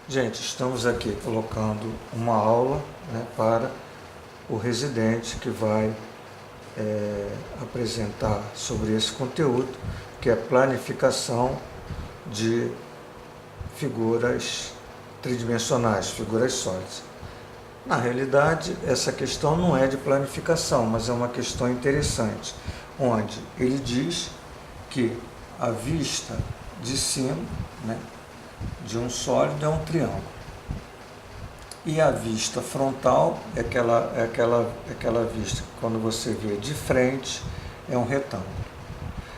Gente, estamos aqui colocando uma aula, né, para o residente que vai apresentar sobre esse conteúdo, que é planificação de figuras tridimensionais, figuras sólidas. Na realidade, essa questão não é de planificação, mas é uma questão interessante, onde ele diz que a vista de cima, né, de um sólido é um triângulo. E a vista frontal é aquela vista que, quando você vê de frente, é um retângulo.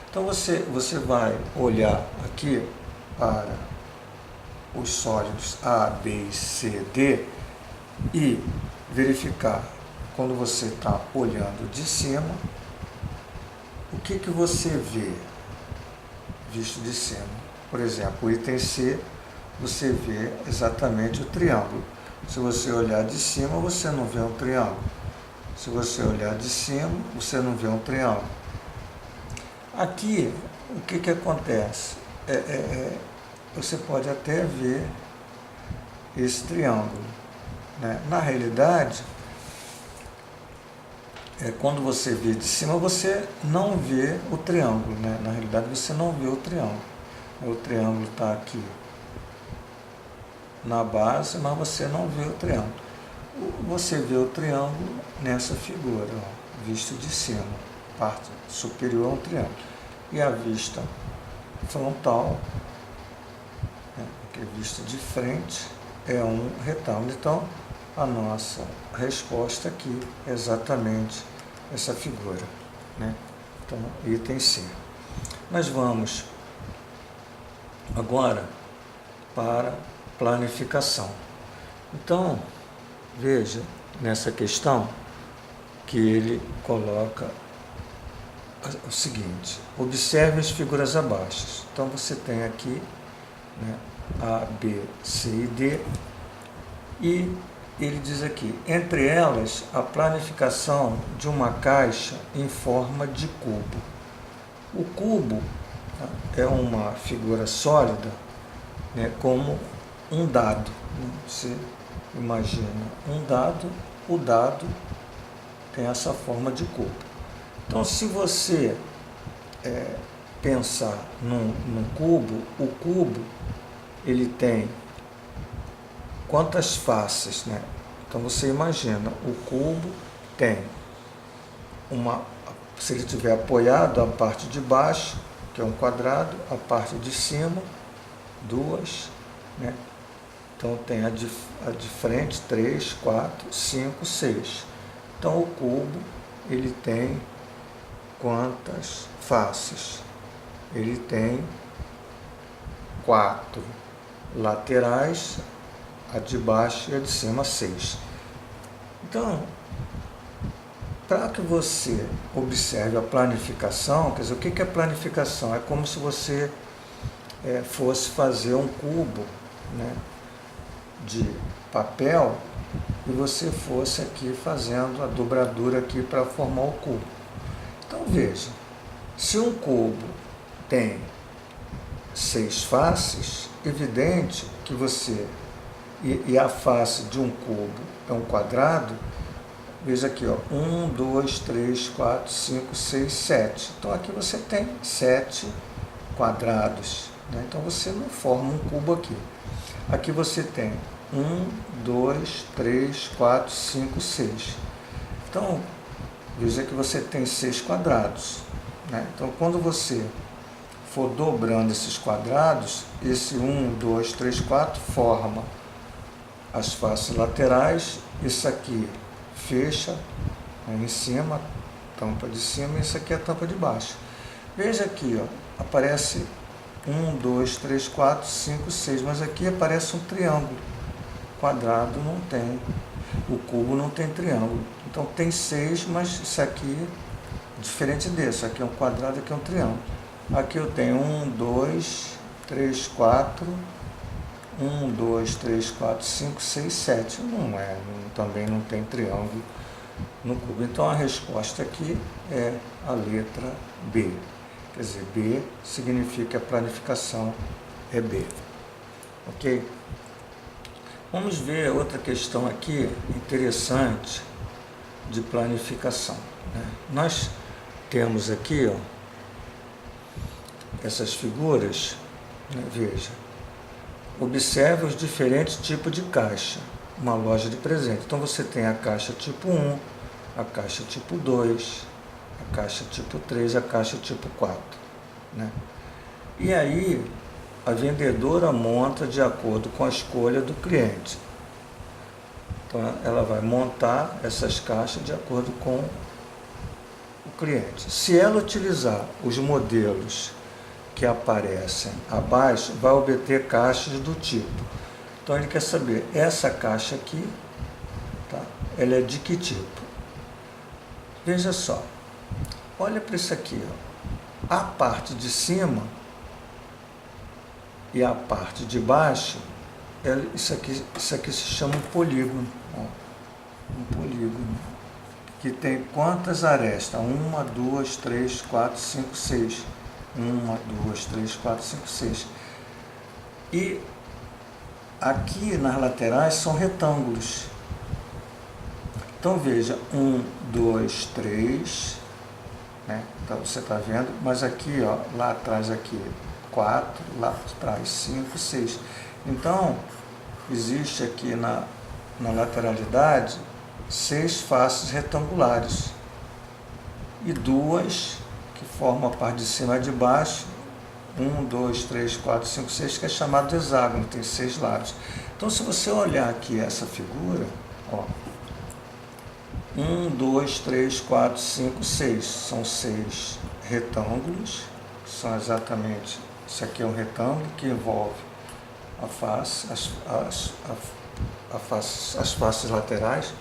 Então você vai olhar aqui para os sólidos A, B, C, D e verificar, quando você está olhando de cima, o que você vê visto de cima. Por exemplo, o item C, você vê exatamente o triângulo. Se você olhar de cima, você não vê um triângulo. Se você olhar de cima, você não vê um triângulo. Aqui, o que acontece? Você pode até ver esse triângulo, né? Na realidade, quando você vê de cima, você não vê o triângulo, né? Na realidade, você não vê o triângulo. O triângulo está aqui na base, mas você não vê o triângulo. Você vê o triângulo nessa figura, ó, visto de cima, parte superior a um triângulo. E a vista frontal, né, que é vista de frente, é um retângulo. Então, a nossa resposta aqui é exatamente essa figura, né? Então, item C. Nós vamos agora para planificação. Então, veja nessa questão que ele coloca o seguinte: observe as figuras abaixo. Então você tem aqui, né, A, B, C e D, e ele diz aqui, entre elas, a planificação de uma caixa em forma de cubo. O cubo, tá, é uma figura sólida, né, como um dado. Você imagina um dado, o dado tem essa forma de cubo. Então, se você pensar num cubo, o cubo ele tem quantas faces, né? Então você imagina, o cubo tem se ele estiver apoiado, a parte de baixo, que é um quadrado, a parte de cima, duas, né? Então tem a de frente, 3, 4, 5, 6. Então o cubo, ele tem quantas faces? Ele tem 4 laterais, a de baixo e a de cima 6. Então, para que você observe a planificação, quer dizer, o que é planificação? É como se você fosse fazer um cubo, né, de papel, e você fosse aqui fazendo a dobradura aqui para formar o cubo. Então veja, se um cubo tem 6 faces, evidente que você, e a face de um cubo é um quadrado, veja aqui, ó, 1, 2, 3, 4, 5, 6, 7. Então aqui você tem 7 quadrados, né? Então você não forma um cubo aqui. Aqui você tem 1, 2, 3, 4, 5, 6. Então, veja que você tem 6 quadrados, né? Então, quando você for dobrando esses quadrados, esse 1, 2, 3, 4 forma as faces laterais, isso aqui fecha, né, em cima, tampa de cima, e isso aqui é a tampa de baixo. Veja aqui, ó, aparece 1, 2, 3, 4, 5, 6, mas aqui aparece um triângulo. Quadrado não tem, o cubo não tem triângulo. Então tem 6, mas isso aqui é diferente desse. Aqui é um quadrado, aqui é um triângulo. Aqui eu tenho 1, 2, 3, 4, 1, 2, 3, 4, 5, 6, 7. Também não tem triângulo no cubo. Então a resposta aqui é a letra B. Quer dizer, B significa a planificação é B. Ok? Vamos ver outra questão aqui interessante de planificação, né? Nós temos aqui, ó, essas figuras, né? Veja, observe os diferentes tipos de caixa, uma loja de presente. Então você tem a caixa tipo 1, a caixa tipo 2, a caixa tipo 3, a caixa tipo 4, né? E aí a vendedora monta de acordo com a escolha do cliente. Então ela vai montar essas caixas de acordo com o cliente. Se ela utilizar os modelos que aparecem abaixo, vai obter caixas do tipo. Então ele quer saber, essa caixa aqui, tá? Ela é de que tipo? Veja só, olha para isso aqui, ó. A parte de cima e a parte de baixo, isso aqui se chama um polígono, ó, um polígono, que tem quantas arestas? 1, 2, 3, 4, 5, 6. 1, 2, 3, 4, 5, 6. E aqui nas laterais são retângulos. Então veja, 1, 2, 3, né? Então você está vendo, mas aqui, ó, lá atrás aqui 4, lá atrás 5, 6. Então existe aqui na lateralidade 6 faces retangulares e 2 que formam a parte de cima e de baixo, 1, 2, 3, 4, 5, 6, que é chamado de hexágono, tem 6 lados. Então se você olhar aqui essa figura, ó, 1, 2, 3, 4, 5, 6, são 6 retângulos, são exatamente, isso aqui é um retângulo que envolve a face, as faces laterais,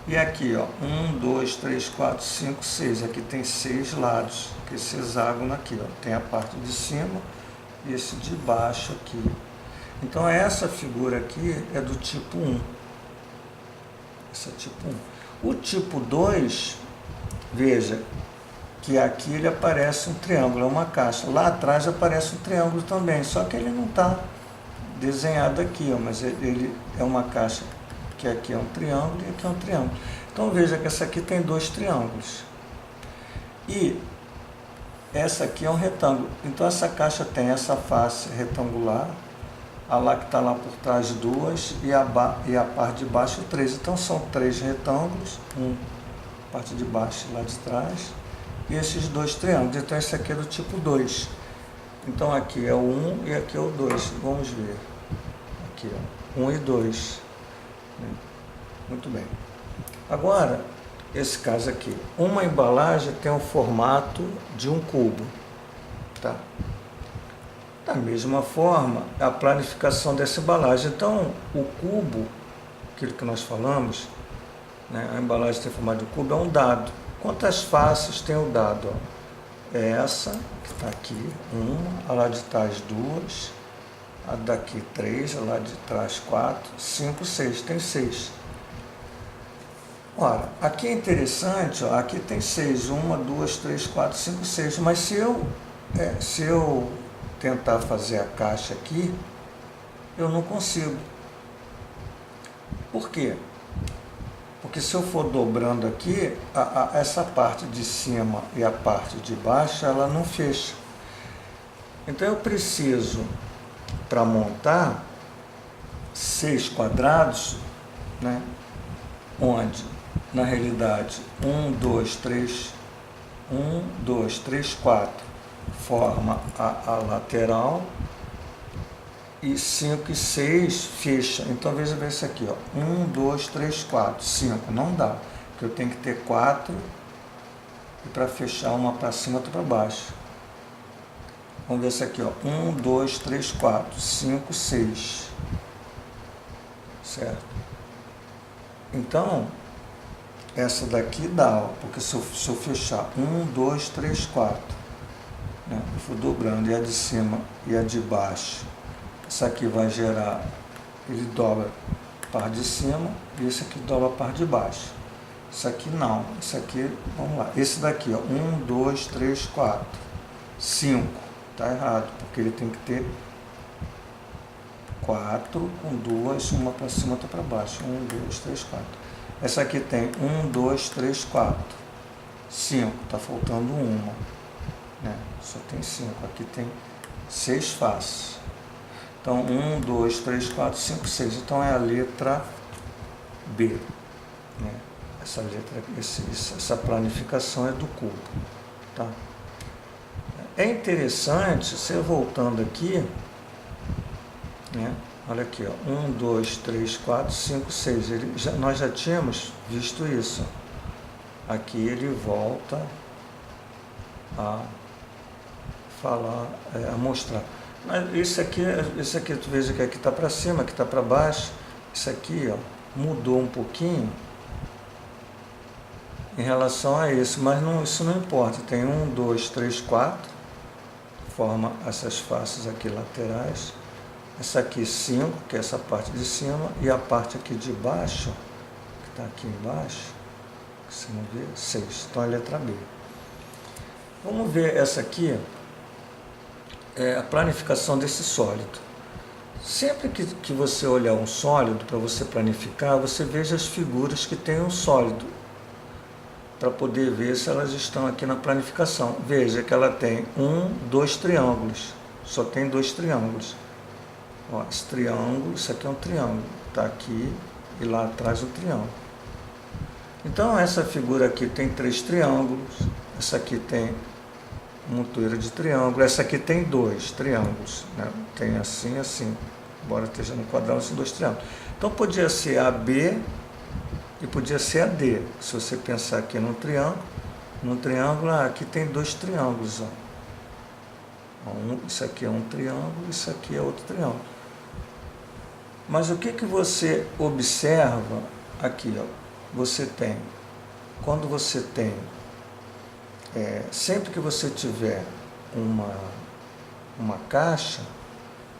e aqui, ó, 1, 2, 3, 4, 5, 6, aqui tem 6 lados, que esse hexágono aqui, ó, tem a parte de cima e esse de baixo aqui. Então essa figura aqui é do tipo 1, essa é tipo 1. O tipo 2, veja que aqui ele aparece um triângulo, é uma caixa, lá atrás aparece um triângulo também, só que ele não está desenhado aqui, ó, mas ele é uma caixa que aqui é um triângulo e aqui é um triângulo. Então veja que essa aqui tem 2 triângulos. E essa aqui é um retângulo. Então essa caixa tem essa face retangular, a lá que está lá por trás 2 e a parte de baixo 3. Então são 3 retângulos, parte de baixo e lá de trás, e esses 2 triângulos. Então esse aqui é do tipo 2. Então aqui é o 1 e aqui é o 2. Vamos ver. Aqui, ó, 1 e 2. Muito bem. Agora, esse caso aqui. Uma embalagem tem o formato de um cubo. Tá? Da mesma forma, a planificação dessa embalagem. Então, o cubo, aquilo que nós falamos, né, a embalagem tem formato de cubo, é um dado. Quantas faces tem o dado? Ó? É essa, que está aqui, 1, a lá de trás 2, a daqui 3, a lá de trás 4, 5, 6, tem 6. Ora, aqui é interessante, ó, aqui tem 6, 1, 2, 3, 4, 5, 6, mas se eu tentar fazer a caixa aqui, eu não consigo. Por quê? Porque se eu for dobrando aqui, essa parte de cima e a parte de baixo, ela não fecha. Então eu preciso, para montar, 6 quadrados, né, onde, na realidade, 1, 2, 3, 4 forma a lateral, e 5 e 6 fecha. Então veja bem isso aqui, ó. 1, 2, 3, 4, 5. Não dá, porque eu tenho que ter 4 e para fechar uma para cima, outra para baixo. Vamos ver isso aqui, ó. 1, 2, 3, 4, 5, 6. Certo? Então, essa daqui dá, ó, porque se eu fechar 1, 2, 3, 4, né, eu for dobrando, e a de cima e a de baixo, essa aqui vai gerar, ele dobra a parte de cima e esse aqui dobra a parte de baixo. Isso aqui não, isso aqui, vamos lá, esse daqui, ó, 1, 2, 3, 4, 5, tá errado, porque ele tem que ter 4 com duas, uma para cima, outra para baixo. 1, 2, 3, 4. Essa aqui tem 1, 2, 3, 4. 5, está faltando uma. Né? Só tem 5. Aqui tem 6 faces. Então, 1, 2, 3, 4, 5, 6. Então, é a letra B. Né? Essa planificação é do cubo. Tá? É interessante, você voltando aqui, né? Olha aqui, ó, 1, 2, 3, 4, 5, 6. Nós já tínhamos visto isso. Aqui ele volta a falar, a mostrar. Mas esse aqui tu veja que aqui está para cima, aqui está para baixo. Isso aqui, ó, mudou um pouquinho em relação a isso, mas não, isso não importa. Tem 1, 2, 3, 4. Forma essas faces aqui laterais. Essa aqui 5, que é essa parte de cima, e a parte aqui de baixo, que está aqui embaixo, que você não vê, 6. Então, a letra B. Vamos ver essa aqui, é a planificação desse sólido. Sempre que você olhar um sólido, para você planificar, você veja as figuras que tem um sólido, para poder ver se elas estão aqui na planificação. Veja que ela tem 2 triângulos, só tem 2 triângulos. Ó, esse triângulo, isso aqui é um triângulo, está aqui e lá atrás o triângulo. Então, essa figura aqui tem 3 triângulos, essa aqui tem montoeira de triângulo, essa aqui tem 2 triângulos, né? Tem assim e assim, embora esteja no quadrado, são 2 triângulos. Então, podia ser a B e podia ser a D. Se você pensar aqui num triângulo, aqui tem 2 triângulos. Ó. Isso aqui é um triângulo, isso aqui é outro triângulo. Mas o que você observa aqui? Ó, você tem, quando você tem, sempre que você tiver uma caixa,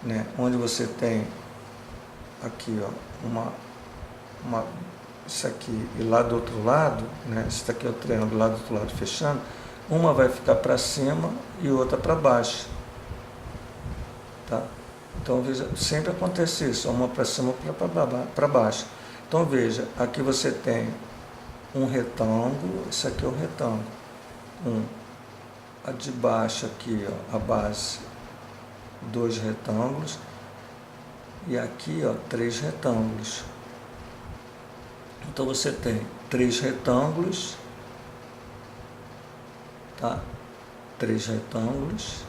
né, onde você tem aqui, ó, isso aqui e lá do outro lado, né, esse aqui é o triângulo, lá do outro lado fechando, uma vai ficar para cima e outra para baixo. Tá? Então, veja, sempre acontece isso, uma para cima e outra para baixo. Então, veja, aqui você tem um retângulo, esse aqui é o retângulo. A de baixo aqui, ó, a base, 2 retângulos. E aqui, ó, 3 retângulos. Então, você tem 3 retângulos, tá? 3 retângulos,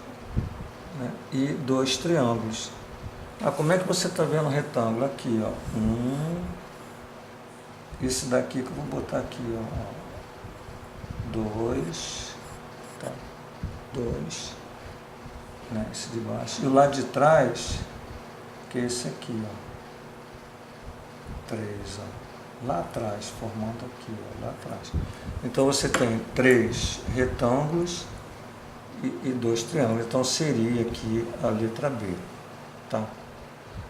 né? E 2 triângulos. Como é que você está vendo o retângulo? Aqui, ó, esse daqui que eu vou botar aqui, ó, 2, tá? 2, né? Esse de baixo. E o lado de trás, que é esse aqui, ó, 3, ó. Lá atrás, formando aqui, ó, lá atrás. Então, você tem 3 retângulos e 2 triângulos. Então, seria aqui a letra B. Tá?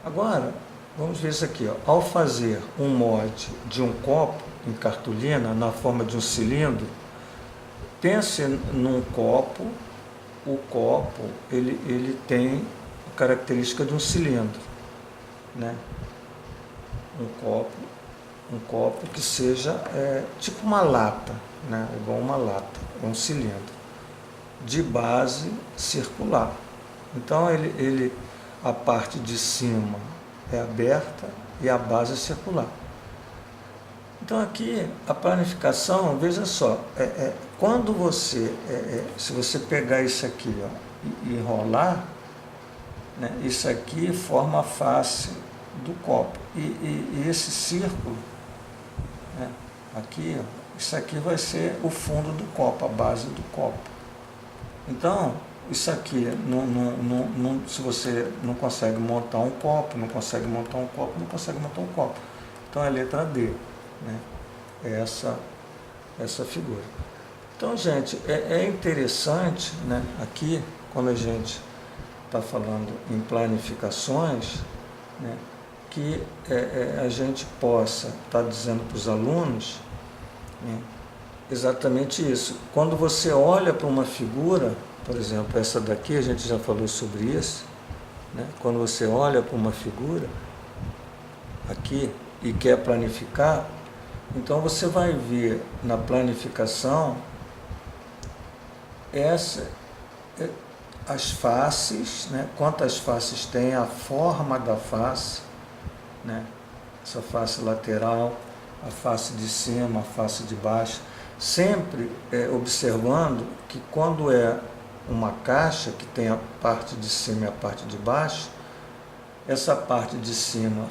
Agora, vamos ver isso aqui. Ó. Ao fazer um molde de um copo em cartolina, na forma de um cilindro, pense num copo. O copo, ele tem a característica de um cilindro. Né? Um copo que seja tipo uma lata, né? Igual uma lata, é um cilindro, de base circular. Então, a parte de cima é aberta e a base é circular. Então, aqui, a planificação, veja só, quando você, se você pegar isso aqui, ó, e enrolar, né, isso aqui forma a face do copo. E esse círculo, né, aqui, ó, isso aqui vai ser o fundo do copo, a base do copo. Então, isso aqui, se você não consegue montar um copo, não consegue montar um copo. Então, é a letra D, né? É essa figura. Então, gente, é interessante, né, aqui, quando a gente está falando em planificações, né, que a gente possa estar dizendo para os alunos, né, exatamente isso. Quando você olha para uma figura, por exemplo, essa daqui, a gente já falou sobre isso, né? Quando você olha para uma figura aqui e quer planificar, então você vai ver na planificação as faces, né? Quantas faces tem, a forma da face, né? Essa face lateral, a face de cima, a face de baixo, sempre observando que quando é uma caixa que tem a parte de cima e a parte de baixo, essa parte de cima,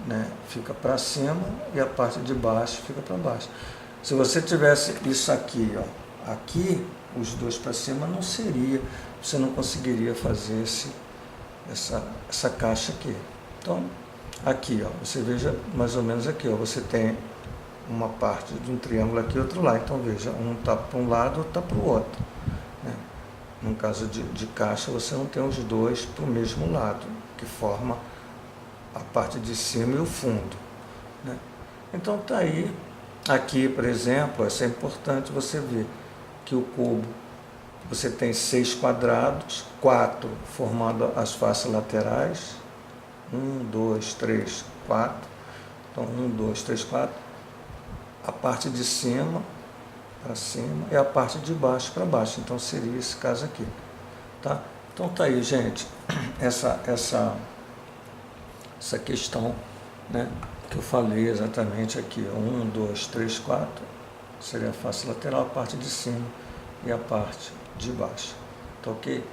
né, fica para cima e a parte de baixo fica para baixo. Se você tivesse isso aqui, ó, aqui, os dois para cima, não seria, você não conseguiria fazer essa caixa aqui. Então, aqui, ó, você veja mais ou menos aqui, ó, você tem uma parte de um triângulo aqui e outro lá. Então, veja, um está para um lado, outro está para o outro, né? No caso de caixa, você não tem os dois para o mesmo lado, que forma a parte de cima e o fundo, né? Então, está aí. Aqui, por exemplo, isso é importante você ver que o cubo, você tem 6 quadrados, 4 formando as faces laterais, 1, 2, 3, 4, então 1, 2, 3, 4, a parte de cima para cima e a parte de baixo para baixo, então seria esse caso aqui, tá? Então tá aí, gente, essa questão, né, que eu falei exatamente aqui, 1, 2, 3, 4, seria a face lateral, a parte de cima e a parte de baixo, tá ok?